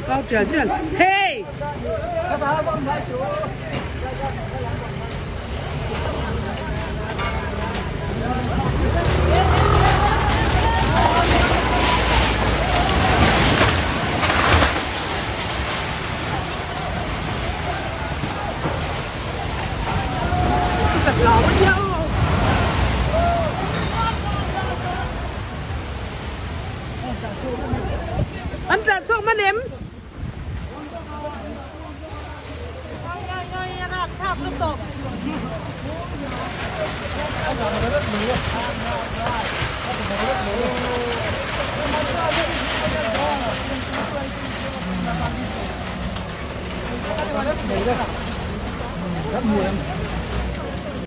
高转转，嘿！thật lò quá nhau anh ra xuống mấy điểm tháp tiếp tục rất nhiều